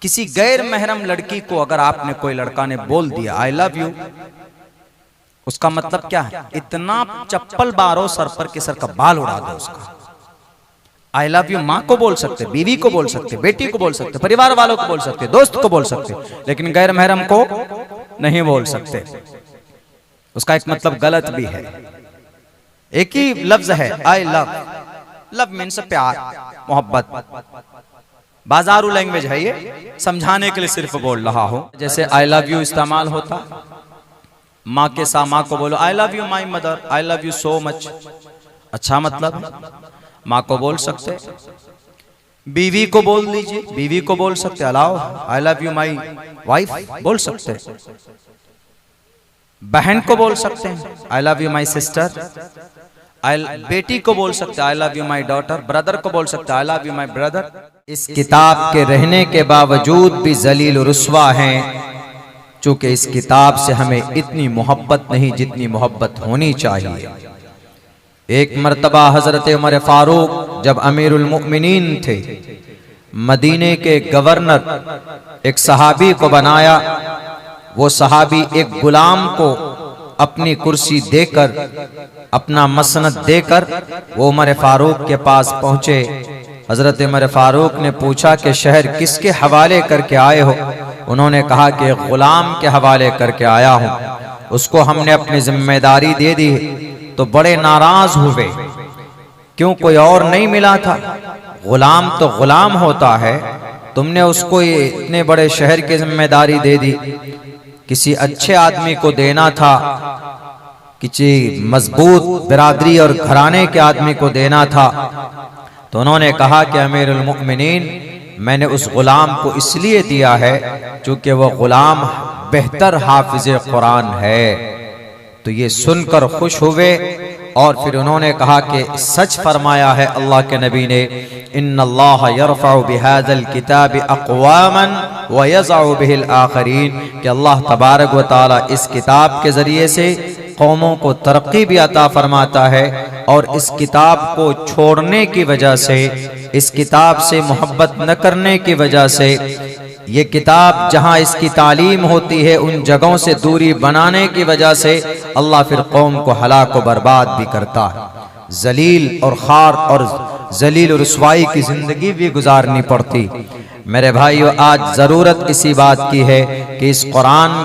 किसी गैर महरम लड़की को अगर आपने, कोई लड़का ने बोल दिया आई लव यू, उसका मतलब क्या है? इतना चप्पल बारो सर पर कि सर का बाल उड़ा दो उसका। आई लव यू माँ को बोल सकते, बीवी को बोल सकते, बेटी को बोल सकते, परिवार वालों को बोल सकते, दोस्त को बोल सकते, लेकिन गैर महरम को नहीं बोल सकते। उसका एक मतलब गलत भी है। एक ही लफ्ज है आई लव, लव मीन्स प्यार, मोहब्बत। बाजारू लैंग्वेज है ये, समझाने के लिए सिर्फ बोल रहा हूं। जैसे आई लव यू इस्तेमाल होता, माँ के साथ माँ को बोलो I love you my mother, I love you so much, अच्छा मतलब माँ को बोल सकते। बीवी को बोल दीजिए, बीवी को बोल सकते allow I love you my wife बोल सकते। बहन को बोल सकते हैं I love you my sister, बेटी को बोल सकते I love you my daughter, brother को बोल सकते I love you my brother. इस किताब के रहने के बावजूद भी जलील और रुस्वा हैं, चूंकि इस किताब से हमें इतनी मोहब्बत नहीं जितनी मोहब्बत होनी चाहिए। एक मर्तबा हजरत उमर फारूक जब अमीरुल मुमिनीन थे, मदीने के गवर्नर एक सहाबी को बनाया। वो सहाबी एक गुलाम को अपनी कुर्सी देकर, अपना मसनद देकर वो उमर फारूक के पास पहुंचे। हजरत उमर फारूक ने पूछा कि शहर किसके हवाले करके आए हो? उन्होंने कहा कि गुलाम के हवाले करके आया हूं, उसको हमने अपनी जिम्मेदारी दे दी। तो बड़े नाराज हुए, क्यों कोई और नहीं मिला था? गुलाम तो गुलाम होता है, तुमने उसको ये इतने बड़े शहर की जिम्मेदारी दे दी, किसी अच्छे आदमी को देना था, किसी मजबूत बिरादरी और घराने के आदमी को देना था। तो उन्होंने कहा कि अमीरुल मुमिनीन, मैंने उस गुलाम को इसलिए दिया है क्योंकि वह गुलाम बेहतर हाफिज कुरान है। तो ये सुनकर खुश हुए और फिर उन्होंने कहा कि सच फरमाया है अल्लाह के नबी ने, इन्नल्लाह यरफ़उ बिहाज़ल किताबि अक़वामन व यज़अउ बिहिल आख़रीन, कि अल्लाह तबारक व तआला इस किताब के ज़रिए से कौमों को तरक्की भी अता फरमाता है, और इस किताब को छोड़ने की वजह से, इस किताब से मोहब्बत न करने की वजह से, ये किताब जहाँ इसकी तालीम होती है उन जगहों से दूरी बनाने की वजह से अल्लाह फिर कौम को हलाक व बर्बाद भी करता है। जलील और खार और जलील और रुसवाई की जिंदगी भी गुजारनी पड़ती। मेरे भाइयों, आज जरूरत इसी बात की है कि इस कुरान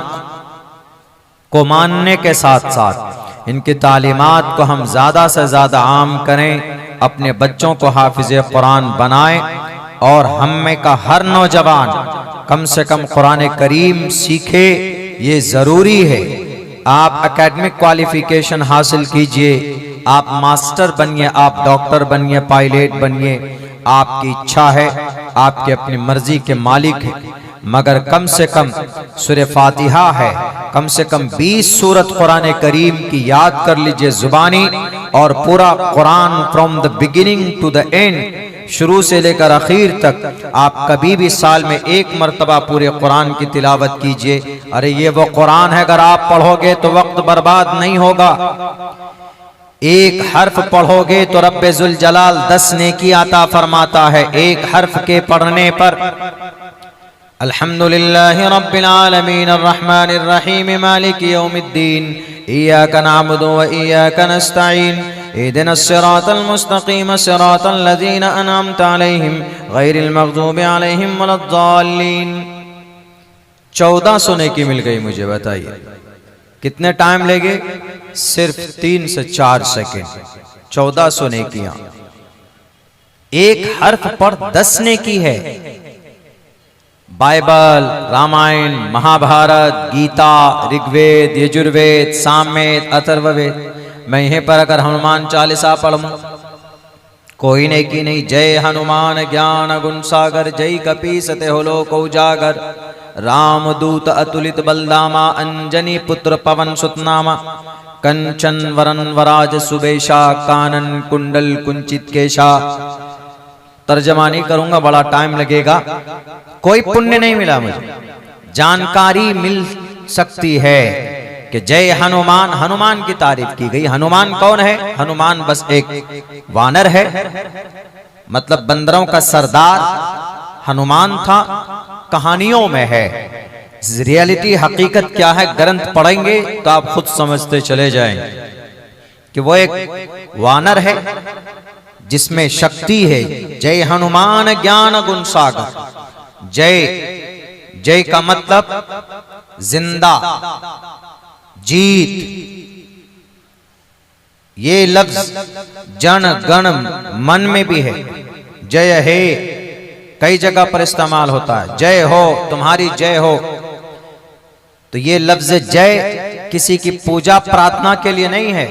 को मानने के साथ साथ इनकी तालीमात को हम ज्यादा से ज्यादा आम करें, अपने बच्चों को हाफिज कुरान बनाएं, और हम में का हर नौजवान कम से कम कुरान करीम सीखे, ये जरूरी है। आप एकेडमिक क्वालिफिकेशन हासिल कीजिए, आप मास्टर बनिए, आप डॉक्टर बनिए, पायलट बनिए, आपकी इच्छा है, आपके अपनी मर्जी के मालिक है, मगर कम से कम सूरह फातिहा है, कम से कम 20 सूरत कुरान करीम की याद कर लीजिए जुबानी, और पूरा Quran from the beginning to the end, शुरू से लेकर आखिर तक आप कभी भी साल में एक मर्तबा पूरे कुरान की तिलावत कीजिए। अरे ये वो कुरान है, अगर आप पढ़ोगे तो वक्त बर्बाद नहीं होगा। एक हर्फ पढ़ोगे तो रब्बे जुल जलाल 10 नेकी अता फरमाता है एक हर्फ के पढ़ने पर। अल्हम्दुलिल्लाहि रब्बिल आलमीन अर्रहमानिर रहीम मालिकि यौमिद्दीन इय्याका नअबुदु व इय्याका नस्तईन इहदिनस सिरातल मुस्तकीम सिरातल लज़ीना अनअमता अलैहिम गैरिल मग़ज़ूबि अलैहिम वलद्दाल्लीन। 1400 नेकी मिल गई मुझे, बताइए कितने टाइम लेंगे? सिर्फ 3 से 4 सेकंड। 1400 नेकियां, एक हर्फ पर 10 नेकी है। बाइबल, रामायण, महाभारत, गीता, ऋग्वेद, यजुर्वेद, सामवेद, अथर्ववेद, मैं यहीं पर अगर हनुमान चालीसा पढ़ूं कोई नेकी नहीं। जय हनुमान ज्ञान गुण सागर, जय कपीसते हो लोक उजागर, रामदूत अतुलित बलदामा, अंजनी पुत्र पवन सुत नामा, कंचन वरन वराज सुबेशा, कानन कुंडल कुंचित केशा। तर्जमा नहीं करूंगा, बड़ा टाइम लगेगा। कोई पुण्य नहीं मिला मुझे, जानकारी मिल सकती है कि जय हनुमान, हनुमान की तारीफ की गई। हनुमान कौन है? हनुमान बस एक वानर है, मतलब बंदरों का सरदार हनुमान था। कहानियों में है। रियलिटी हकीकत क्या है, ग्रंथ पढ़ेंगे तो आप खुद समझते चले जाएंगे कि वो एक वानर है जिसमें शक्ति है। जय हनुमान ज्ञान गुण सागर। जय, जय का मतलब जिंदा, जीत। ये लफ्ज जन गण मन में भी है। जय है कई जगह पर इस्तेमाल होता है, जय हो, तुम्हारी जय हो। तो ये लफ्ज जय किसी की पूजा प्रार्थना के लिए नहीं है,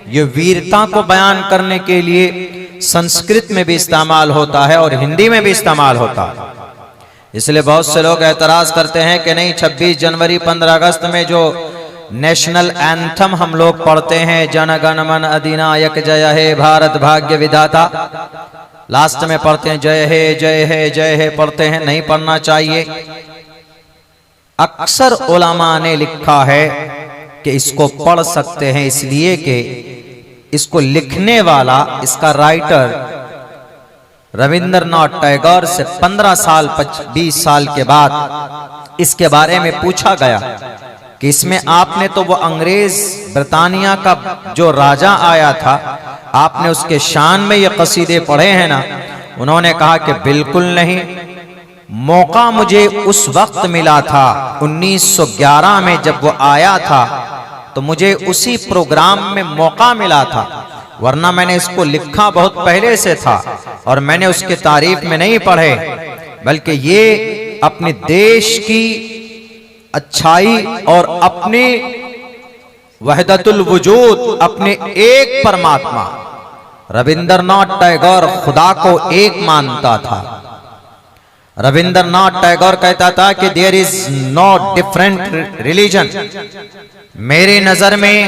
ये वीरता को बयान करने के लिए संस्कृत में भी इस्तेमाल होता है और हिंदी में भी इस्तेमाल होता है। इसलिए बहुत से लोग एतराज करते हैं कि नहीं 26 जनवरी 15 अगस्त में जो नेशनल एंथम हम लोग पढ़ते हैं, जन गण मन अधिनायक जय हे भारत भाग्य विधाता, लास्ट में पढ़ते हैं जय हे जय हे जय हे पढ़ते हैं, नहीं पढ़ना चाहिए। अक्सर उलमा ने लिखा है कि इसको पढ़ सकते हैं, इसलिए कि इसको लिखने वाला, इसका राइटर रविंद्रनाथ टैगोर से 15 साल 20 साल के बाद इसके बारे में पूछा गया कि इसमें आपने तो वो अंग्रेज ब्रिटानिया का जो राजा आया था, आपने उसके शान में ये कसीदे पढ़े हैं ना? उन्होंने कहा कि बिल्कुल नहीं, मौका मुझे उस वक्त मिला था 1911 में जब वो आया था, तो मुझे उसी प्रोग्राम में मौका मिला था, वरना मैंने इसको लिखा बहुत पहले से था और मैंने उसके तारीफ में नहीं पढ़े, बल्कि ये अपने देश की अच्छाई और अपनी वहदतुल वजूद, अपने एक परमात्मा, रविंद्रनाथ टैगोर खुदा को एक मानता था। रविंद्रनाथ टैगोर कहता था कि there is no different religion, मेरी नजर में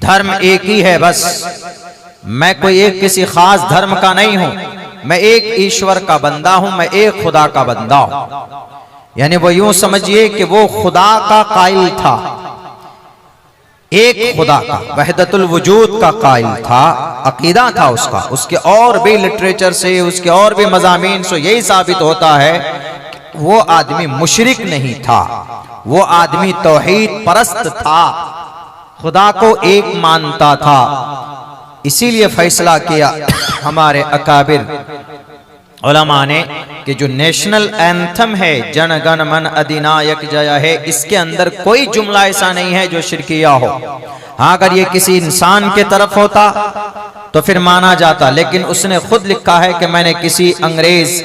धर्म एक ही है, बस मैं कोई एक किसी खास धर्म का नहीं हूं, मैं एक ईश्वर का बंदा हूं, मैं एक खुदा का बंदा हूं। यानी वो यूं समझिए कि वो खुदा का कायल था, एक खुदा का, वहदतुल वजूद का कायल था, अकीदा था उसका। उसके और भी लिटरेचर से, उसके और भी मज़ामीन से यही साबित होता है कि वो आदमी मुशरिक नहीं था, वो आदमी तौहीद परस्त था, खुदा को एक मानता था। इसीलिए फैसला किया हमारे अकाबिर उलमा ने कि जो नेशनल एंथम है जन गण मन अधिनायक जय है, इसके अंदर कोई जुमला ऐसा नहीं है जो शिरकिया हो। हाँ, अगर ये किसी इंसान के तरफ होता तो फिर माना जाता, लेकिन उसने खुद लिखा है कि मैंने किसी अंग्रेज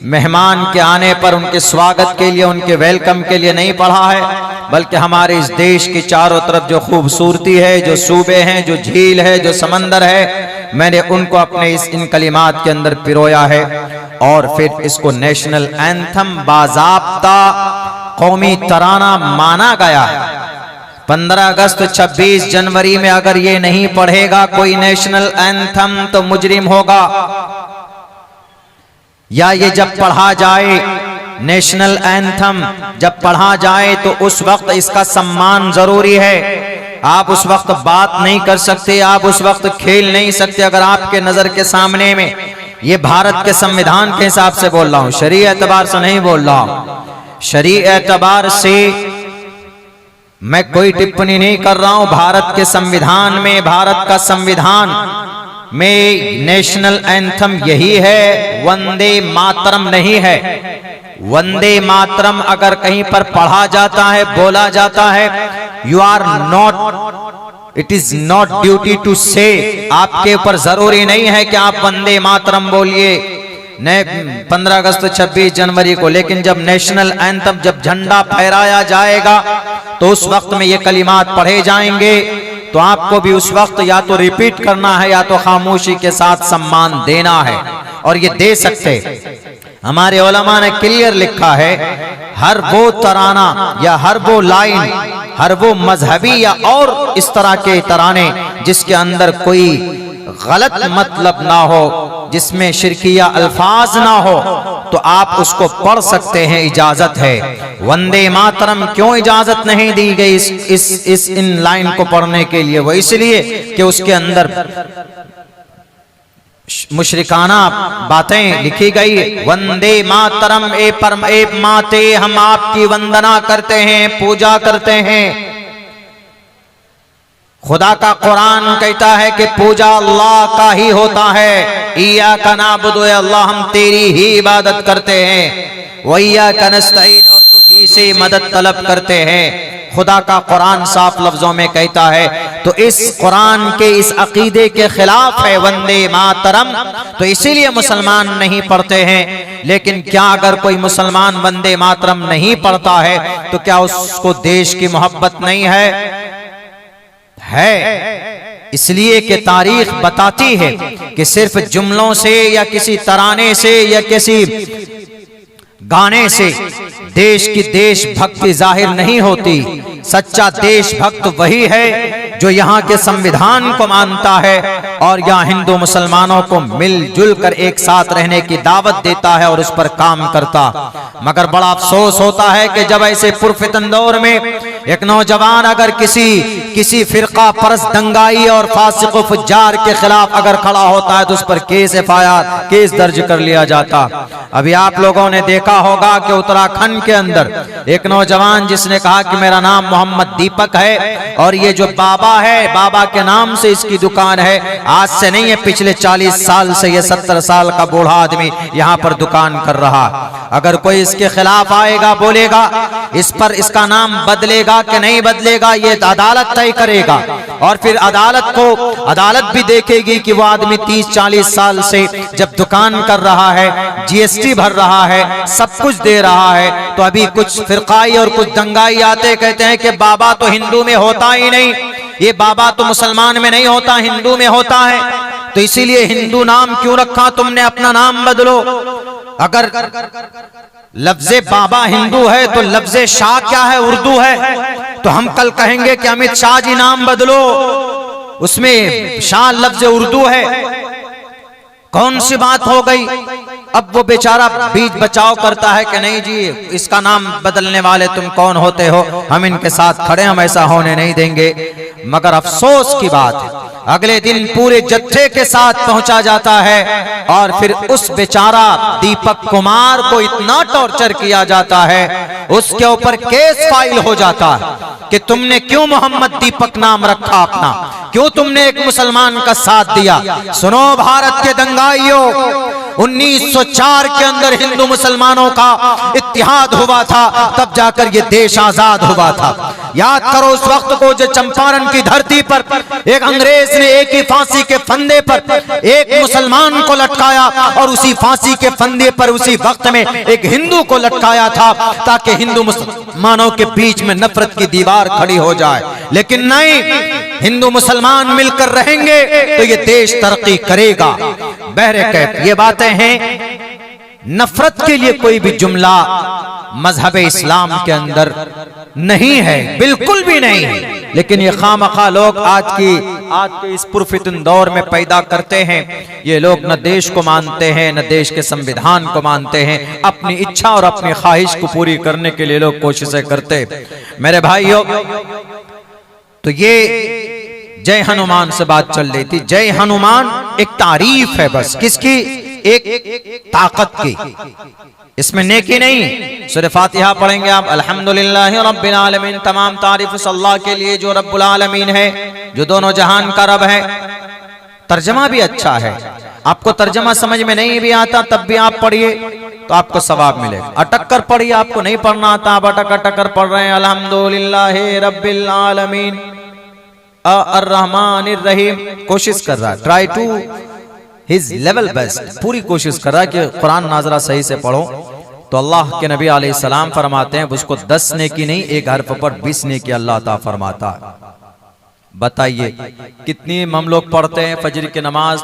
मेहमान के आने पर उनके स्वागत के लिए, उनके वेलकम के लिए नहीं पढ़ा है, बल्कि हमारे इस देश की चारों तरफ जो खूबसूरती है, जो सूबे हैं, जो झील है, जो समंदर है, मैंने उनको अपने इन कलिमात के अंदर पिरोया है। और फिर इसको नेशनल एंथम बाज़ाब्ता कौमी तराना माना गया है। 15 अगस्त 26 जनवरी में अगर ये नहीं पढ़ेगा कोई नेशनल एंथम तो मुजरिम होगा, या ये जब पढ़ा जाए नेशनल एंथम जब पढ़ा जाए तो उस वक्त इसका सम्मान जरूरी है। आप उस वक्त बात नहीं कर सकते, आप उस वक्त खेल नहीं सकते। अगर आपके नजर के सामने में, ये भारत के संविधान के हिसाब से बोल रहा हूं, शरीय एतबार से नहीं बोल रहा हूं, शरीय एतबार से मैं कोई टिप्पणी नहीं कर रहा हूं। भारत के संविधान में, भारत का संविधान में नेशनल एंथम यही है, वंदे मातरम नहीं है। वंदे मातरम अगर कहीं पर पढ़ा जाता है, बोला जाता है, you are not, it is not duty to say, आपके ऊपर जरूरी नहीं है कि आप वंदे मातरम बोलिए 15 अगस्त 26 जनवरी को, लेकिन जब नेशनल एंथम, जब झंडा फहराया जाएगा तो उस वक्त में ये कलिमात पढ़े जाएंगे, तो आपको भी उस वक्त या तो रिपीट करना है या तो खामोशी के साथ सम्मान देना है, और ये दे सकते। हमारे उलमा ने क्लियर लिखा है, हर वो तराना या हर वो लाइन, हर वो मजहबी या और इस तरह के तराने जिसके अंदर कोई गलत मतलब ना हो, जिसमें शिरकिया अल्फाज ना हो, तो आप उसको पढ़ सकते हैं, इजाजत है। वंदे मातरम क्यों इजाजत नहीं दी गई इस इन लाइन को पढ़ने के लिए? वो इसलिए कि उसके अंदर मुशरिकाना बातें लिखी गई। वंदे मातरम, ए माते, हम आपकी वंदना करते हैं, पूजा करते हैं। खुदा का कुरान कहता है कि पूजा अल्लाह का ही होता है। इय्याका नअबुदु, अल्लाह हम तेरी ही इबादत करते हैं। व इय्याका नस्तईन, और तुझी से मदद तलब करते हैं। खुदा का कुरान साफ लफ्जों में कहता है। तो इस कुरान के इस अकीदे के खिलाफ है वंदे मातरम, तो इसीलिए मुसलमान नहीं पढ़ते हैं। लेकिन क्या अगर कोई मुसलमान वंदे मातरम नहीं पढ़ता है तो क्या उसको देश की मोहब्बत नहीं है? इसलिए कि तारीख बताती है कि सिर्फ जुमलों से या किसी तराने से या किसी गाने से देश की देशभक्ति जाहिर नहीं होती। सच्चा देशभक्त वही है जो यहाँ के संविधान को मानता है और यहाँ हिंदू मुसलमानों को मिलजुल कर एक साथ रहने की दावत देता है और उस पर काम करता। मगर बड़ा अफसोस होता है कि जब ऐसे पुरफितन दौर में एक नौजवान अगर किसी फिरका परस्त दंगाई और फासिक फुज्जार के खिलाफ अगर खड़ा होता है तो उस पर केस दर्ज कर लिया जाता। अभी आप लोगों ने देखा होगा कि उत्तराखंड के अंदर एक नौजवान जिसने कहा कि मेरा नाम मोहम्मद दीपक है और ये जो बाबा है, बाबा के नाम से इसकी दुकान है, आज से नहीं है पिछले 40 साल से ये 70 साल का बूढ़ा आदमी यहाँ पर दुकान कर रहा। अगर कोई इसके खिलाफ आएगा, बोलेगा, इस पर इसका नाम बदलेगा कि नहीं बदलेगा ये अदालत तय करेगा। और फिर अदालत भी देखेगी कि वो आदमी 30-40 साल से जब दुकान कर रहा है, GST भर रहा है, सब कुछ दे रहा है, तो अभी कुछ फिरकाई और कुछ दंगाई आते कहते हैं कि बाबा तो हिंदू में होता ही नहीं, ये बाबा तो मुसलमान में नहीं होता, हिंदू में होता है। तो इसीलिए हिंदू नाम क्यों रखा तुमने, अपना नाम बदलो। अगर लफ्ज़े बाबा हिंदू है तो लफ्ज़े शाह क्या है, उर्दू है। तो हम कल कहेंगे कि अमित शाह जी नाम बदलो, उसमें शाह लफ्ज़ उर्दू है, कौन सी बात हो गई। अब वो बेचारा बीच बचाव करता है कि नहीं जी इसका नाम बदलने वाले तुम कौन होते हो, हम इनके साथ खड़े, हम ऐसा होने नहीं देंगे। मगर अफसोस की बात है अगले दिन पूरे जत्थे के साथ पहुंचा जाता है और फिर उस बेचारा दीपक कुमार को इतना टॉर्चर किया जाता है, उसके ऊपर केस फाइल हो जाता है कि तुमने क्यों मोहम्मद दीपक नाम रखा अपना, क्यों तुमने एक मुसलमान का साथ दिया। सुनो भारत के दंगाइयों, 1904 के अंदर हिंदू मुसलमानों का इत्तेहाद हुआ था, तब जाकर ये देश आजाद हुआ था। याद करो उस वक्त को जो चंपारण की धरती पर एक अंग्रेज ने एक ही फांसी के फंदे पर एक मुसलमान को लटकाया और उसी फांसी के फंदे पर उसी वक्त में एक हिंदू को लटकाया था ताकि हिंदू मुसलमानों के बीच में नफरत की दीवार खड़ी हो जाए। लेकिन नहीं, हिंदू मुसलमान मिलकर रहेंगे तो ये देश तरक्की करेगा। बहरकैफ ये बातें हैं, नफरत के लिए कोई भी जुमला मजहब इस्लाम के अंदर नहीं है, बिल्कुल भी नहीं है। लेकिन ये खामखा लोग आज के इस पुरफितन दौर में पैदा करते हैं। ये लोग न देश को मानते हैं न देश के संविधान को मानते हैं, अपनी इच्छा और अपनी ख्वाहिश को पूरी करने के लिए लोग कोशिशें करते। मेरे भाइयों, तो ये जय हनुमान से बात चल रही थी। जय हनुमान एक तारीफ है बस, किसकी, एक ताकत की, इसमें नेकी नहीं। सूरह फातिहा पढ़ेंगे आप, अल्हम्दुलिल्लाहि रब्बिल आलमीन, तमाम तारीफ उस अल्लाह के लिए जो रब्बुल आलमीन है, जो दोनों जहान का रब है। तर्जमा भी अच्छा है, आपको तर्जमा समझ में नहीं भी आता तब भी आप पढ़िए तो आपको सवाब मिलेगा। अटक कर पढ़िए, आपको नहीं पढ़ना आता, आप अटक कर पढ़ रहे हैं अल्हम्दुलिल्लाहि रब्बिल आलमीन अर्रहमानिर रहीम, कोशिश कर रहा है, try to his level best, पूरी कोशिश कर रहा है कि कुरान नाजरा सही से पढ़ो। तो अल्लाह के नबी अलैहिस्सलाम फरमाते हैं उसको 10 नेकी नहीं, एक हर्फ पर 20 नेकी अल्लाह ताला फरमाता है। बताइए कितनी हम लोग पढ़ते हैं, फजर की नमाज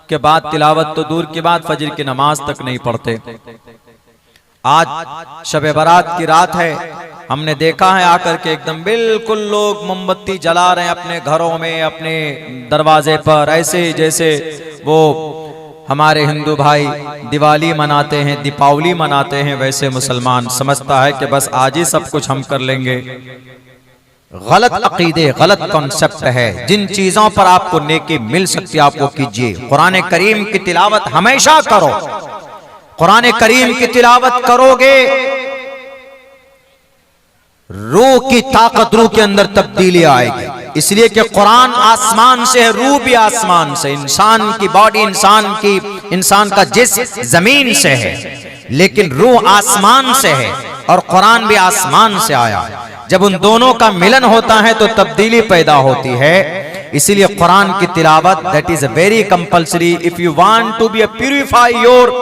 के बाद तिलावत तो दूर की बात, फजर की नमाज तक नहीं पढ़ते। आज शब बारात की रात है, हमने देखा है आकर के एकदम बिल्कुल लोग मोमबत्ती जला रहे हैं अपने घरों में, अपने दरवाजे पर, ऐसे जैसे वो हमारे हिंदू भाई दिवाली मनाते हैं, दीपावली मनाते हैं, वैसे मुसलमान समझता है कि बस आज ही सब कुछ हम कर लेंगे। गलत अकीदे, गलत कॉन्सेप्ट है। जिन चीजों पर आपको नेकी मिल सकती है आप वो कीजिए। कुरान करीम की तिलावत हमेशा करो। कुरान करीम की तिलावत करोगे, रूह की ताकत, रूह के अंदर तब्दीली आएगी। इसलिए कि कुरान आसमान से है, रूह भी आसमान से। इंसान की बॉडी, इंसान का जिस्म जमीन से है, लेकिन रूह आसमान से है और कुरान भी आसमान से आया। जब उन दोनों का मिलन होता है तो तब्दीली पैदा होती है। इसीलिए कुरान की तिलावत that is very compulsory if you want to be purify your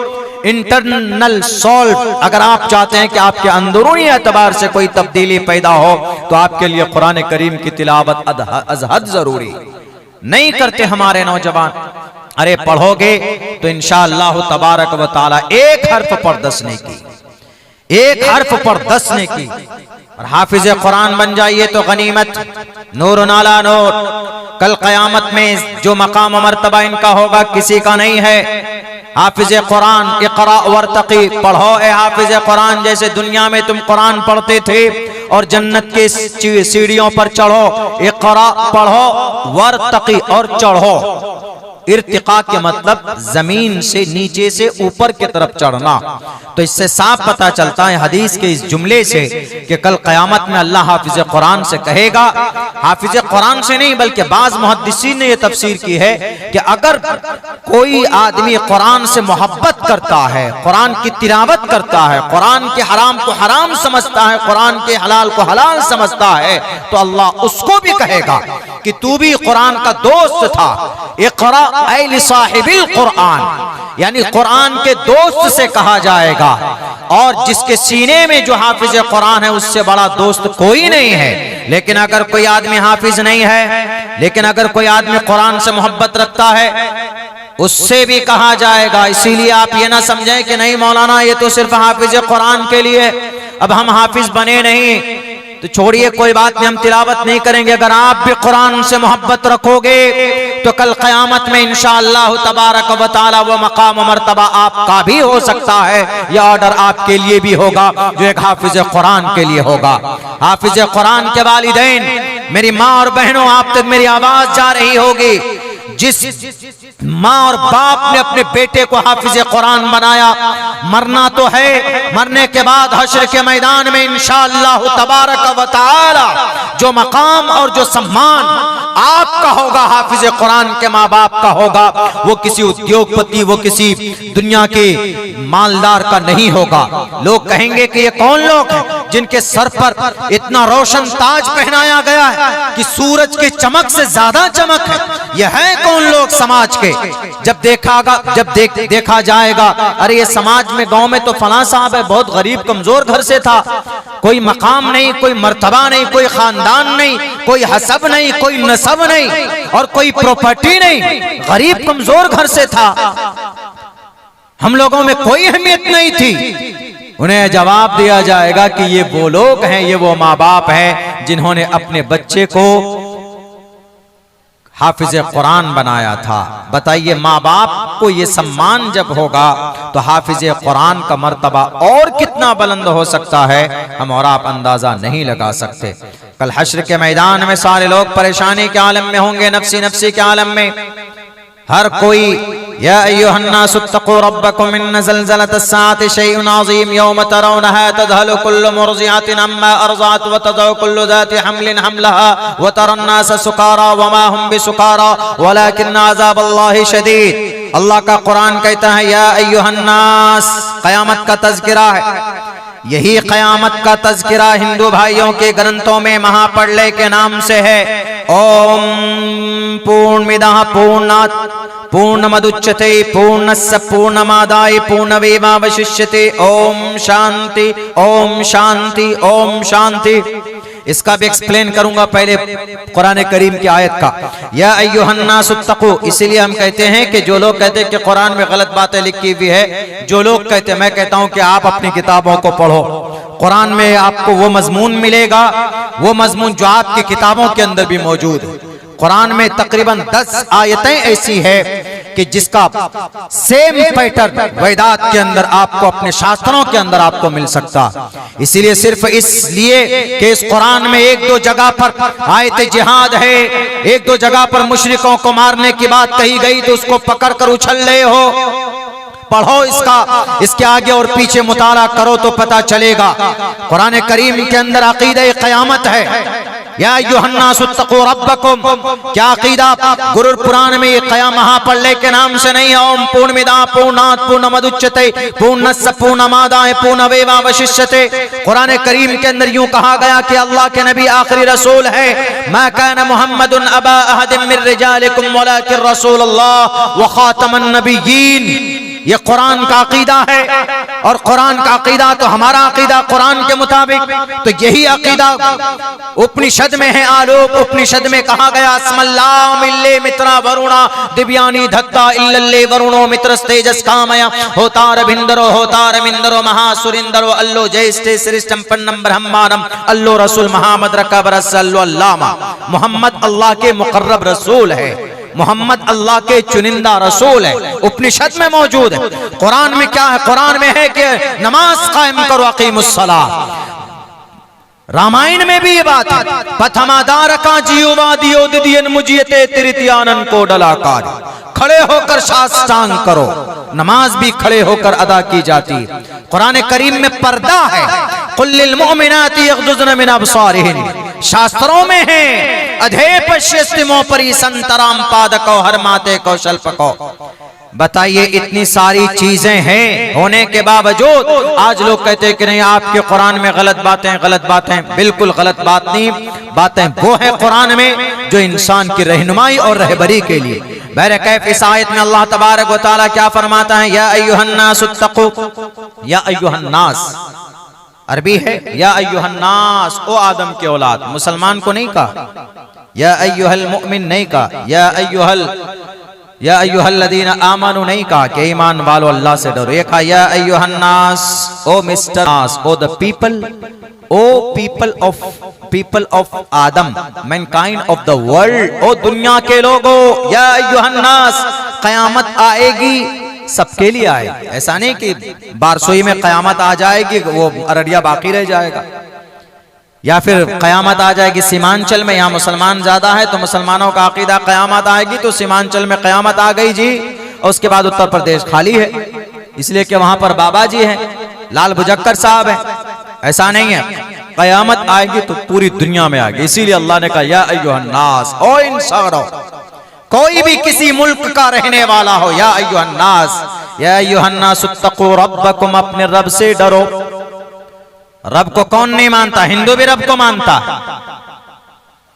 internal soul. अगर आप चाहते हैं कि आपके अंदरूनी एतबार से कोई तब्दीली पैदा हो तो आपके लिए कुरान करीम की तिलावत अज़हद जरूरी। नहीं करते हमारे नौजवान। अरे पढ़ोगे तो इंशाअल्लाह तबारक व तआला एक हर्फ पर 10 नेकी, एक हर्फ पर 10 नेकी। और हाफिज कुरान बन जाइए तो गनीमत, नूर नाला नूर। कल क़यामत में जो मकाम मर्तबा इनका होगा किसी का नहीं है। हाफिज कुरान इक़रा वर्तक़ी, पढ़ो ए हाफिज कुरान। जैसे दुनिया में तुम कुरान पढ़ते थे और जन्नत के सीढ़ियों पर चढ़ो, इक़रा पढ़ो, वर्तक़ी और चढ़ो। इर्तिका के मतलब जमीन से नीचे से ऊपर की तरफ चढ़ना। तो इससे साफ पता चलता है हदीस के इस जुमले से कि कल क़यामत में अल्लाह हाफिज कुरान से कहेगा, हाफिज कुरान से नहीं बल्कि बाज़ मुहद्दिसीन ने यह तफसीर की है कि अगर कोई आदमी कुरान से मोहब्बत करता है, कुरान की तिलावत करता है, कुरान के हराम को हराम समझता है, कुरान के हलाल को हलाल समझता है, तो अल्लाह उसको भी कहेगा कि तू भी कुरान का दोस्त था। इक़रा ऐ साहिबिल कुरान, यानी कुरान के दोस्त से कहा जाएगा। और जिसके सीने में जो हाफिज कुरान है उससे बड़ा दोस्त कोई नहीं है। लेकिन अगर कोई आदमी हाफिज नहीं है, लेकिन अगर कोई आदमी कुरान से मोहब्बत रखता है, उससे भी कहा जाएगा। इसीलिए आप ये ना समझें कि नहीं मौलाना ये तो सिर्फ हाफिज कुरान के लिए, अब हम हाफिज बने नहीं तो छोड़िए, कोई बात नहीं, हम तिलावत नहीं करेंगे। अगर आप भी कुरान से मोहब्बत रखोगे तो कल क़यामत में इंशाअल्लाह तबारक व तआला वो मकाम मर्तबा आपका भी हो सकता है। यह ऑर्डर आपके लिए भी होगा जो एक हाफिज कुरान के लिए होगा। हाफिज कुरान के वालिदैन, मेरी माँ और बहनों, आप तक मेरी आवाज जा रही होगी। जिस माँ और बाप ने अपने बेटे को हाफिज कुरान बनाया, मरना तो है, मरने के बाद हश्र के मैदान में इंशाअल्लाह तबारक व तआला जो मकाम और जो सम्मान आपका होगा, हाफिज कुरान के माँ बाप का होगा। वो किसी उद्योगपति, वो किसी दुनिया के मालदार का नहीं होगा। लोग कहेंगे कि ये कौन लोग हैं जिनके सर पर इतना रोशन ताज पहनाया गया है कि सूरज की चमक से ज्यादा चमक है। यह है कौन लोग समाज के? जब देखा जाएगा, अरे ये समाज में गांव में तो फलां साहब है, बहुत गरीब कमजोर घर से था, कोई मकाम नहीं, कोई मर्तबा नहीं, कोई खानदान नहीं, कोई हसब नहीं, कोई नसब नहीं और कोई प्रॉपर्टी नहीं, गरीब कमजोर घर से था, हम लोगों में कोई अहमियत नहीं थी। उन्हें जवाब दिया जाएगा कि ये वो लोग हैं, ये वो माँ बाप हैं जिन्होंने अपने बच्चे को हाफिज कुरान बनाया था। बताइए, माँ बाप को ये सम्मान जब होगा तो हाफिज कुरान का मर्तबा और कितना बुलंद हो सकता है, हम और आप अंदाजा नहीं लगा सकते। कल हश्र के मैदान में सारे लोग परेशानी के आलम में होंगे, नफ्सी नफ्सी के आलम में। हर कोई या अय्युहन्नास इत्तक़ू रब्बकुम इन्न ज़लज़लतस्साअति शैउन अज़ीम यौम तरौनहा तज़हलु कुल्लु मुर्ज़िअतिन अम्मा अर्ज़अत व तज़उ कुल्लु ज़ाति हम्लिन हम्लहा व तरन्नास सुकारा व मा हुम बिसुकारा वलाकिन्न अज़ाबल्लाहि शदीद। अल्लाह का कुरान कहता है या अय्युहन्नास, क़यामत का तज़किरा है। यही क़यामत का तज़किरा हिंदू भाइयों के ग्रंथों में महाप्रलय के नाम से है। ओम पूर्णमिदः पूर्णात् पूर्णमुदच्यते पूर्णस्य पूर्णमादाय पूर्णमेवावशिष्यते। ओम शांति, ओम शांति, ओम शांति। इसका भी एक्सप्लेन करूंगा, पहले कुरान करीम की आयत का। या अय्युहन्नास इत्तक़ू, इसीलिए हम कहते हैं कि जो लोग कहते हैं कि कुरान में गलत बातें लिखी हुई है, जो लोग कहते हैं, मैं कहता हूं कि आप अपनी किताबों को पढ़ो। कुरान में आपको वो मजमून मिलेगा, वो मजमून जो आपकी किताबों के अंदर भी मौजूद है। कुरान में तकरीबन 10 आयतें ऐसी है कि जिसका सेम पैटर्न वेदात के अंदर आपको, अपने शास्त्रों के अंदर आपको मिल सकता। इसीलिए सिर्फ इसलिए कि इस कुरान में एक दो जगह पर आयत जिहाद है, एक दो जगह पर मुशरिकों को मारने की बात कही गई तो उसको पकड़कर उछल रहे हो। पढ़ो इसके आगे और पीछे मुताला करो तो पता चलेगा। कुरान करीम के अंदर अकीदा क़यामत है। या अय्युहन्नासुत्तक़ू रब्बकुम, क्या अकीदा गुरु पुराण में ये क़याम महाप्रलय के नाम से नहीं है। ओम पूर्णमिदा पूर्णात् पूर्णमुदच्यते पूर्णस्य पूर्णमादाय पूर्णमेवावशिष्यते। कुरान करीम के अंदर यूं कहा गया कि अल्लाह के नबी आखिरी रसूल है। मा कान मुहम्मदुन अबा अहदिम मिन रिजालिकुम वलाकिन रसूलुल्लाह व खातमन नबिय्यीन। ये कुरान का अकीदा है और कुरान का अकीदा तो हमारा अकीदा कुरान के मुताबिक। तो यही अकीदा उपनिषद में है। आलोक उपनिषद में कहा गया अस्मल्लाह मिल्ले मित्रा वरुणा दिव्यानी धत्ता इल्लल्ले वरुणो मित्रस्तेजस कामया होतार भिंदरो होतार मिंदरो महासुरिंदरो अल्लो जयस्ते श्रेष्ठम पन्नम ब्रह्मानम अल्लो रसूल मोहम्मद रकबरस अल्लो अल्लामा। मोहम्मद अल्लाह के मुकर्रब रसूल है, मोहम्मद अल्लाह के चुनिंदा रसूल है। उपनिषद में मौजूद है। कुरान में क्या है? कुरान में है कि नमाज कायम करो, अकीमुस्सलाह। रामायण में भी ये बात है। पथमादार का जीववादियो दिदियन मुजियते तृतीयानन को डलाकार, खड़े होकर साष्टांग करो। नमाज भी खड़े होकर अदा की जाती है। कुरान करीम में पर्दा है। कुल्लिल मुमिनाति यग़्दुज़्न मिन अब्सारिहिन, शास्त्रों में है अधे पश्यस्तिमो परि संतराम पादको हर माते कौशल पको। बताइए इतनी सारी चीजें हैं होने के बावजूद आज लोग कहते हैं कि नहीं आपके कुरान में गलत बातें। बिल्कुल गलत बात नहीं, बातें वो है कुरान में जो इंसान की रहनुमाई और रहबरी के लिए। बहर कैफ इस आयत में अल्लाह तबारक व तआला क्या फरमाता है? या अय्युहन्नासुत्तक़ू, या अय्युहन्नास अरबी है। या अय्युहन्नास, ओ आदम के औलाद। मुसलमान को नहीं कहा, या अय्युहल मुमिन नहीं कहा, या अय्युहल्लज़ीना आमनू नहीं कहा कि ईमान वालो अल्लाह से डरो। ये कहा या अय्युहन्नास, ओ मिस्टर नास, O the people, O people of Adam, mankind of the world, O दुनिया के लोगों। या अय्युहन्नास, कयामत आएगी सबके लिए आएगी। ऐसा नहीं कि बारसोई में कयामत आ जाएगी वो अररिया बाकी रह जाएगा, या फिर कयामत आ जाएगी सीमांचल में। यहाँ मुसलमान ज्यादा है तो मुसलमानों का अकीदा कयामत आएगी तो सीमांचल में कयामत आ गई जी, और उसके बाद उत्तर प्रदेश खाली है इसलिए कि वहां पर बाबा जी हैं, लाल बुजक्कर साहब हैं। ऐसा नहीं है, कयामत आएगी तो पूरी दुनिया में आएगी। इसीलिए अल्लाह ने कहा या अय्युहन्नास, ओ इंसानो, कोई भी किसी मुल्क का रहने वाला हो, या अय्युहन्नास, या अय्युहन्नासुत्तक़ू रब्बकुम, अपने रब से डरो। रब को कौन नहीं मानता? हिंदू भी रब को मानता।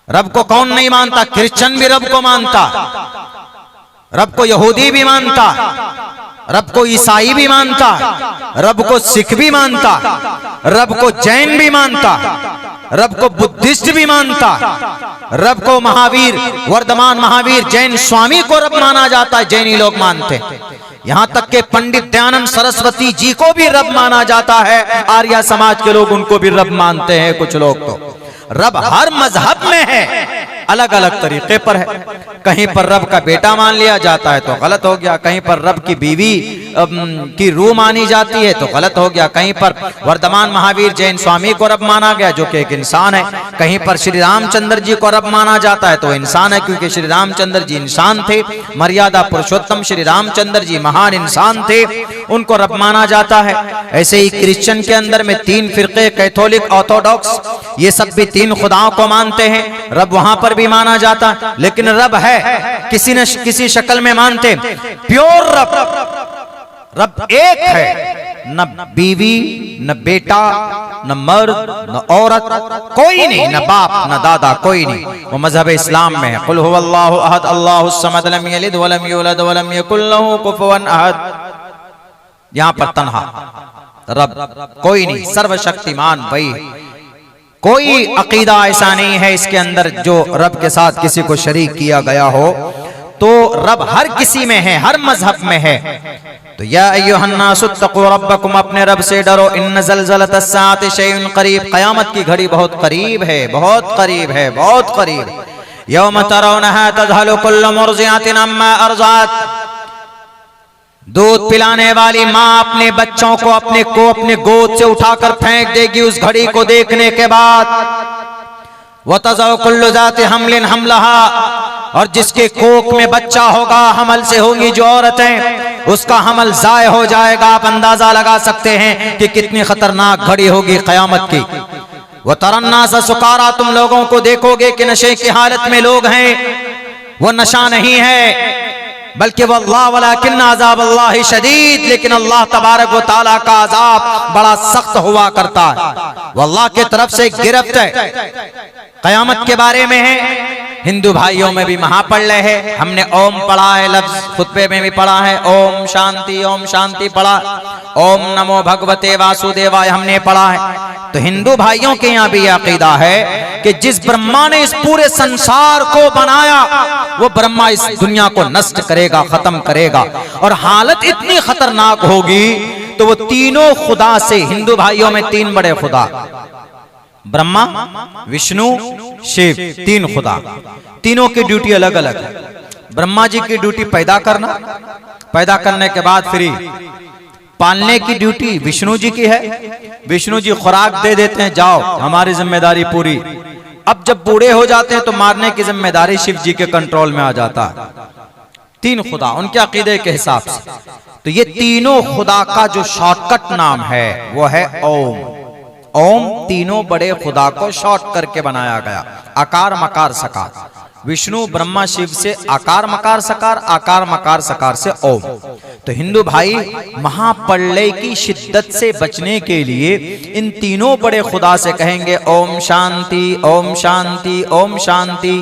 रब को कौन नहीं मानता? क्रिश्चियन भी रब को मानता, रब को यहूदी भी मानता, रब को ईसाई भी मानता, रब को सिख भी मानता, रब को जैन भी मानता, रब को बुद्धिस्ट भी मानता, रब को महावीर, वर्धमान महावीर जैन स्वामी को रब माना जाता है, जैनी लोग मानते हैं। यहां तक के पंडित दयानंद सरस्वती जी को भी रब माना जाता है। आर्य समाज के लोग उनको भी रब मानते हैं। कुछ लोग तो रब हर मजहब में है, अलग अलग तरीके पर है। कहीं पर रब का बेटा मान लिया जाता है तो गलत हो गया, कहीं पर रब की बीवी की रूह मानी जाती है तो गलत हो गया, कहीं पर वर्धमान महावीर जैन स्वामी को रब माना गया जो कि एक इंसान है, कहीं पर श्री रामचंद्र जी को रब माना जाता है तो इंसान है क्योंकि श्री रामचंद्र जी इंसान थे, मर्यादा पुरुषोत्तम श्री रामचंद्र जी महान इंसान थे, उनको रब माना जाता है। ऐसे ही क्रिश्चियन के अंदर में 3 फिरके, कैथोलिक, ऑर्थोडॉक्स, ये सब भी 3 खुदाओं को मानते हैं। रब वहां पर भी माना जाता, लेकिन रब है किसी न किसी शक्ल में मानते। प्योर रब एक है, न बीवी, न बेटा, न मर्द, न औरत, कोई नहीं, न बाप, न दादा, कोई नहीं। वो मजहब इस्लाम में है। कुल हुवल्लाहु अहद अल्लाहुस समद लम यलिद वलम यूलद वलम यकुल लहू कुफुवन अहद। यहां पर तन्हा रब, कोई नहीं, सर्वशक्तिमान वही। कोई अकीदा ऐसा नहीं है इसके अंदर जो रब के साथ किसी को शरीक किया गया हो। तो रब हर किसी में है, हर मजहब में है। तो या अय्युहन्नासुत्तक़ू रब्बकुम, अपने रब से डरो। इन्न ज़लज़लतस्साअति शैउन क़रीब, क़यामत की घड़ी बहुत करीब है, बहुत करीब है, बहुत करीब। यौम तरौनहा तज़हलु कुल्लु मुर्ज़िअतिन अम्मा अर्ज़अत, दूध पिलाने वाली माँ अपने बच्चों को अपने गोद से उठाकर फेंक देगी उस घड़ी को देखने के बाद। वह तज़ौ कुल्लु ज़ाति हमलिन हमलहा, और जिसके कोख में बच्चा होगा, हमल से होंगी जो औरतें, उसका हमल ज़ाय हो जाएगा। आप अंदाजा लगा सकते हैं कि कितनी खतरनाक घड़ी होगी क़यामत की। वह तरन्नास सुकारा, तुम लोगों को देखोगे कि नशे की हालत में लोग हैं। वो नशा नहीं है बल्कि वल्लाह वलाकिन अज़ाब अल्लाह शदीद, लेकिन अल्लाह तबारक व तआला का अज़ाब बड़ा सख्त हुआ करता है। वल्लाह की तरफ से गिरफ्त है, क़यामत के बारे में है। हिंदू भाइयों में भी महापढ़ है, हमने ओम पढ़ा है, लफ्ज खुतबे में भी पढ़ा है, ओम शांति पढ़ा, ओम नमो भगवते वासुदेवाय हमने पढ़ा है। तो हिंदू भाइयों के यहाँ भी अकीदा है कि जिस ब्रह्मा ने इस पूरे संसार को बनाया, वो ब्रह्मा इस दुनिया को नष्ट करेगा, खत्म करेगा, और हालत इतनी खतरनाक होगी तो वो तीनों खुदा से, हिंदू भाइयों में तीन बड़े खुदा, ब्रह्मा विष्णु शिव, तीन खुदा, तीनों की ड्यूटी अलग अलग है। ब्रह्मा जी की ड्यूटी पैदा करना, पैदा करने के बाद फ्री पालने की ड्यूटी विष्णु जी की है। विष्णु जी खुराक दे देते हैं, जाओ हमारी जिम्मेदारी पूरी। अब जब बूढ़े हो जाते हैं तो मारने की जिम्मेदारी शिव जी के कंट्रोल में आ जाता है। तीन खुदा उनके अकीदे के हिसाब से। तो ये तीनों खुदा का जो शॉर्टकट नाम है वो है ओम। ओम तीनों बड़े खुदा को शॉर्ट करके बनाया गया, आकार मकार सकार। विष्णु ब्रह्मा शिव से आकार मकार सकार, आकार मकार सकार से ओम। तो हिंदू भाई महाप्रलय की शिद्दत से बचने के लिए इन तीनों बड़े खुदा से कहेंगे ओम शांति ओम शांति ओम शांति।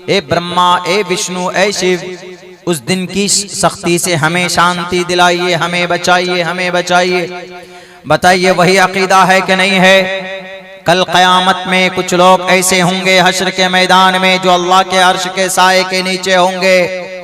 ए ब्रह्मा, ए विष्णु, ए शिव, उस दिन की सख्ती से हमें शांति दिलाइए, हमें बचाइए, हमें बचाइए। बताइए वही अकीदा है कि नहीं है? कल क़यामत में कुछ लोग ऐसे होंगे हश्र के मैदान में जो अल्लाह के अर्श के साए के नीचे होंगे।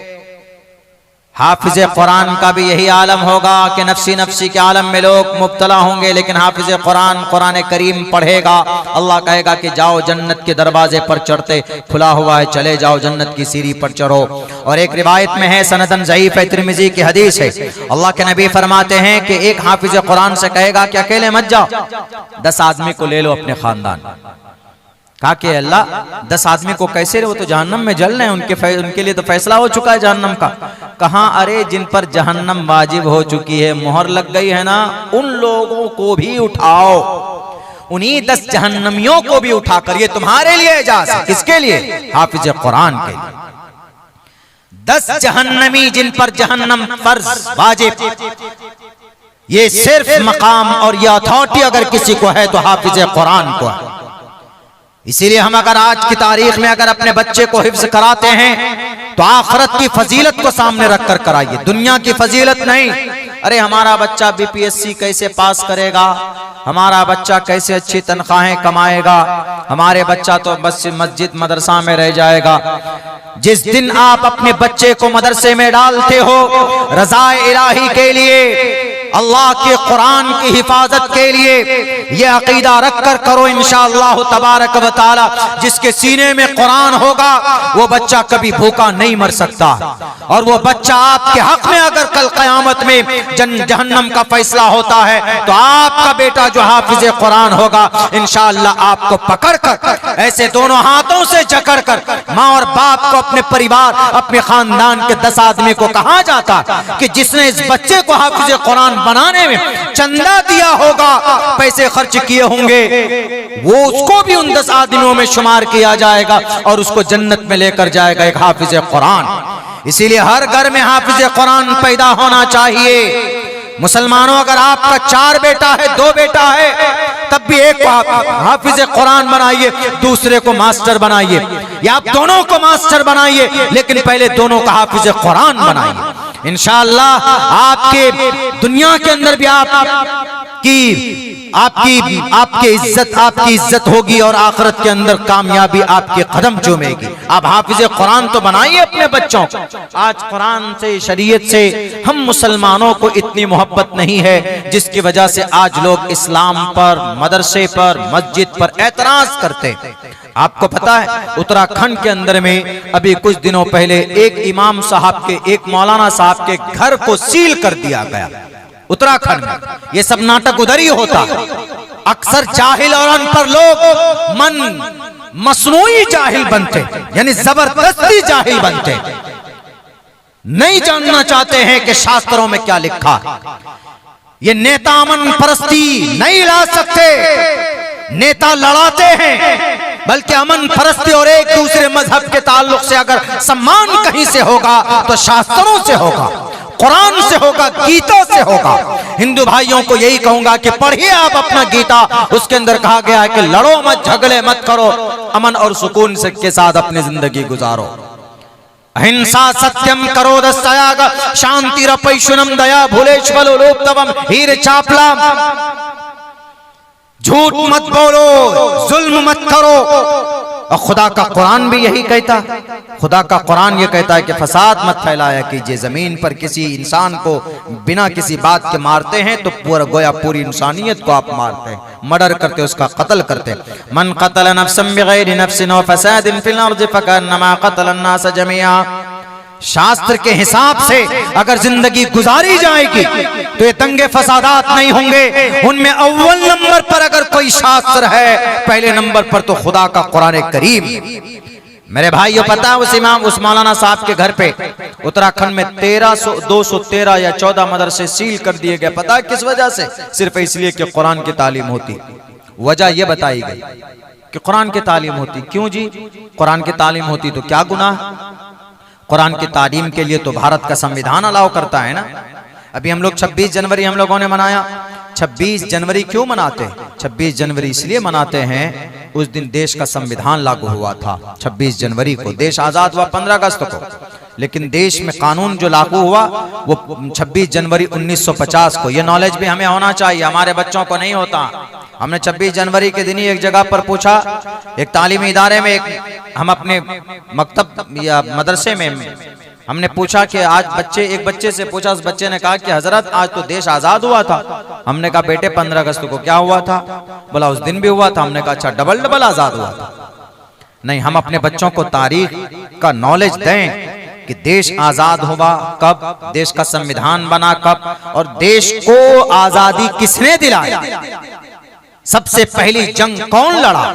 हाफिज कुरान का भी यही आलम होगा कि नफ्सी नफ्सी के आलम में लोग मुब्तला होंगे, लेकिन हाफिज कुरान कुरान करीम पढ़ेगा। अल्लाह कहेगा कि जाओ जन्नत के दरवाजे पर चढ़ते खुला हुआ है, चले जाओ जन्नत की सीढ़ी पर चढ़ो। और एक रिवायत में है, सनदन ज़ईफ़ है, तिरमिज़ी की हदीस है, अल्लाह के नबी फरमाते हैं कि एक हाफिज कुरान से कहेगा कि अकेले मत जाओ, 10 आदमी को ले लो अपने खानदान। कहा कि अल्लाह 10 आदमी को कैसे ले, वो तो जहन्नम में जल रहे हैं, उनके लिए तो फैसला हो चुका है जहन्नम का। कहा अरे जिन पर जहन्नम वाजिब हो चुकी है, मोहर लग गई है ना, उन लोगों को भी उठाओ, उन्हीं 10 जहन्नमियों को भी उठाकर, ये तुम्हारे लिए एजाज़ है। किसके लिए? हाफिज कुरान के लिए। 10 जहन्नमी जिन पर जहन्नम फर्ज वाजिब, ये सिर्फ मकाम और ये अथॉरिटी अगर किसी को है तो हाफिज कुरान को है। इसीलिए हम अगर आज की तारीख में अगर अपने बच्चे को हिफ्ज कराते हैं तो आखिरत की फजीलत को सामने रखकर कराइए, दुनिया की फजीलत नहीं। अरे हमारा बच्चा बीपीएससी कैसे पास करेगा, हमारा बच्चा कैसे अच्छी तनख्वाहें कमाएगा, हमारे बच्चा तो बस मस्जिद मदरसा में रह जाएगा। जिस दिन आप अपने बच्चे को मदरसे में डालते हो रज़ाए इलाही के लिए, अल्लाह के कुरान की हिफाजत के लिए, ये अकीदा रख कर करो इंशाअल्लाह तबारक व तआला। जिसके सीने में कुरान होगा वो बच्चा कभी भूखा नहीं मर सकता, और वो बच्चा आपके हक में अगर कल क़यामत में जहन्नम का फैसला होता है तो आपका बेटा जो हाफिज कुरान होगा इंशाअल्लाह आपको पकड़कर ऐसे दोनों हाथों से जकड़कर, माँ और बाप को, अपने परिवार, अपने खानदान के 10 आदमी को कहा जाता कि जिसने इस बच्चे को हाफिज कुरान बनाने में चंदा दिया होगा, पैसे खर्च किए होंगे, वो उसको भी उन 10 आदमियों में शुमार किया जाएगा और उसको जन्नत में लेकर जाएगा एक हाफिज कुरान। इसीलिए हर घर में हाफिज कुरान पैदा होना चाहिए। मुसलमानों, अगर आपका 4 बेटा है, 2 बेटा है, तब भी एक को हाफिज कुरान बनाइए, दूसरे को मास्टर बनाइए, या आप दोनों को मास्टर बनाइए, लेकिन पहले दोनों का हाफिज कुरान बनाइए। इंशाअल्लाह आपके दुनिया के अंदर भी आपकी आपकी इज्जत होगी और आखिरत के अंदर कामयाबी आपके कदम चूमेगी। आप हाफिज कुरान तो बनाइए अपने बच्चों को। आज कुरान से, शरीयत से हम मुसलमानों को इतनी मोहब्बत नहीं है, जिसकी वजह से आज लोग इस्लाम पर, मदरसे पर, मस्जिद पर एतराज करते। आपको पता है उत्तराखंड के अंदर में अभी कुछ दिनों पहले एक इमाम साहब के, एक मौलाना साहब के घर को सील कर दिया गया उत्तराखंड में। ये सब नाटक उधर ही होता। अक्सर जाहिल और अनपढ़ लोग मसनूई जाहिल बनते, यानी जबरदस्ती जाहिल बनते, नहीं जानना चाहते हैं कि शास्त्रों में क्या लिखा। ये नेता अमन परस्ती नहीं ला सकते, नेता लड़ाते हैं, बल्कि अमन परस्ती और एक दूसरे मजहब के ताल्लुक से अगर सम्मान कहीं से होगा तो शास्त्रों से होगा, कुरान से होगा, गीता से होगा। हिंदू भाइयों को यही कहूंगा कि पढ़िए आप अपना गीता, उसके अंदर कहा गया है कि लड़ो मत, झगड़े मत करो, अमन और सुकून से के साथ अपनी जिंदगी गुजारो। अहिंसा सत्यम करो दस्तयाग शांति रपैशुनम दया भूलेश्वलो लोकतवम हीर चापला। झूठ मत बोलो, जुल्म मत करो। और खुदा का कुरान भी यही कहता, खुदा का कुरान ये कहता है कि फसाद मत फैलाया कीजिए। जमीन पर किसी इंसान को बिना किसी बात के मारते हैं तो पूरा गोया पूरी इंसानियत को आप मारते हैं, मर्डर करते, उसका कत्ल करते। मन कतल नफ्सन बिगैरि नफ्सिन व फसादिन फिल अर्ज़ि फकअन्नमा कतल अन्नास जमीआ। शास्त्र के हिसाब से अगर जिंदगी गुजारी जाएगी तो ये दंगे फसादात नहीं होंगे। उनमें अव्वल नंबर पर अगर कोई शास्त्र है, पहले नंबर पर तो खुदा का कुरान करीम। मेरे भाइयों, पता है उस इमाम, उस मौलाना साहब के घर पे उत्तराखंड में 213 या 14 मदरसे सील कर दिए गए। पता है किस वजह से? सिर्फ इसलिए कि कुरान की तालीम होती। वजह यह बताई गई कि कुरान की तालीम होती। क्यों जी? कुरान की तालीम होती तो क्या गुनाह? कुरान की तालीम के लिए तो भारत का संविधान अलाउ करता है ना। अभी हम लोग 26 जनवरी हम लोगों ने मनाया। 26 जनवरी क्यों मनाते हैं? 26 जनवरी इसलिए मनाते हैं, उस दिन देश का संविधान लागू हुआ था। 26 जनवरी को देश आजाद हुआ 15 अगस्त को, लेकिन देश में कानून जो लागू हुआ वो 26 जनवरी 1950 को। ये नॉलेज भी हमें होना चाहिए, हमारे बच्चों को नहीं होता। हमने 26 जनवरी के दिन ही एक जगह पर पूछा, एक तालीमी इदारे में, हम अपने मकतब या मदरसे में हमने पूछा कि आज एक बच्चे से पूछा, उस बच्चे ने कहा कि हजरत आज तो देश आजाद हुआ था। हमने कहा बेटे 15 अगस्त को क्या हुआ था? बोला उस दिन भी हुआ था। हमने कहा अच्छा, डबल आजाद हुआ था। नहीं, हम अपने बच्चों को तारीख का नॉलेज दें कि देश आजाद हुआ कब, देश का संविधान बना कब, और देश को आजादी किसने दिलाई। सबसे पहली जंग कौन लड़ा?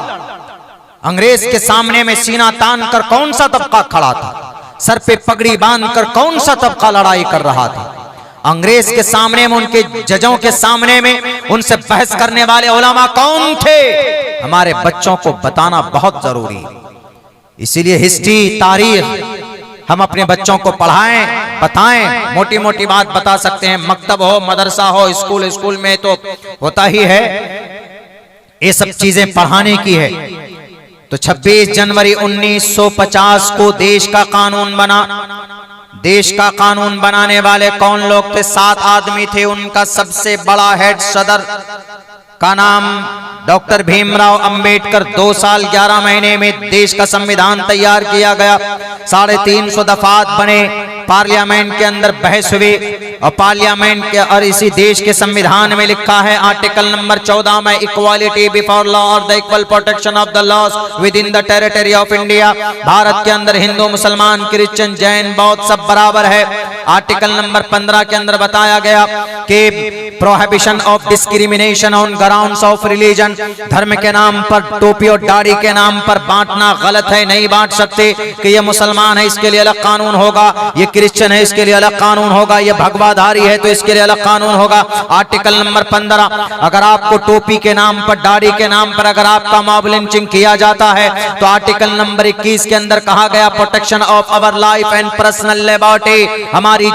अंग्रेज के सामने में सीना तान कर कौन सा तबका खड़ा था? सर पे पगड़ी बांधकर कौन सा तबका लड़ाई कर रहा था? अंग्रेज के सामने में, उनके जजों के सामने में उनसे बहस करने वाले उलमा कौन थे? हमारे बच्चों को बताना बहुत जरूरी है। इसीलिए हिस्ट्री, तारीख हम अपने बच्चों को पढ़ाएं, बताएं। मोटी मोटी बात बता सकते हैं, मकतब हो, मदरसा हो, स्कूल में तो होता ही है, ये सब चीजें पढ़ाने की है। तो 26 जनवरी 1950 को देश का कानून बना। देश का कानून बनाने वाले कौन लोग थे? 7 आदमी थे। उनका सबसे बड़ा हेड सदर का नाम डॉक्टर भीमराव अंबेडकर। 2 साल 11 महीने में देश का संविधान तैयार किया गया। 350 दफात बने, पार्लियामेंट के अंदर बहस हुई और पार्लियामेंट के और इसी देश के संविधान में लिखा है आर्टिकल नंबर 14 में, इक्वालिटी बिफोर लॉ और the equal protection of the laws within the territory of India. Bharat के अंदर हिंदू, मुसलमान, क्रिश्चियन, जैन, बौद्ध सब बराबर है। आर्टिकल नंबर 15 के अंदर बताया गया कि prohibition of discrimination on grounds of religion. धर्म के नाम पर, टोपी और दाढ़ी के नाम पर बांटना गलत है, नहीं बांट सकते। कि ये मुसलमान है इसके लिए अलग कानून होगा, ये क्रिश्चियन है इसके लिए अलग कानून होगा, ये भगवाधारी है तो इसके लिए अलग कानून होगा। आर्टिकल नंबर 15, अगर आपको टोपी के नाम पर, दाढ़ी के नाम पर अगर आपका मॉब लिंचिंग किया जाता है तो आर्टिकल नंबर 21 के अंदर कहा गया protection of our life and personal liberty, हमारी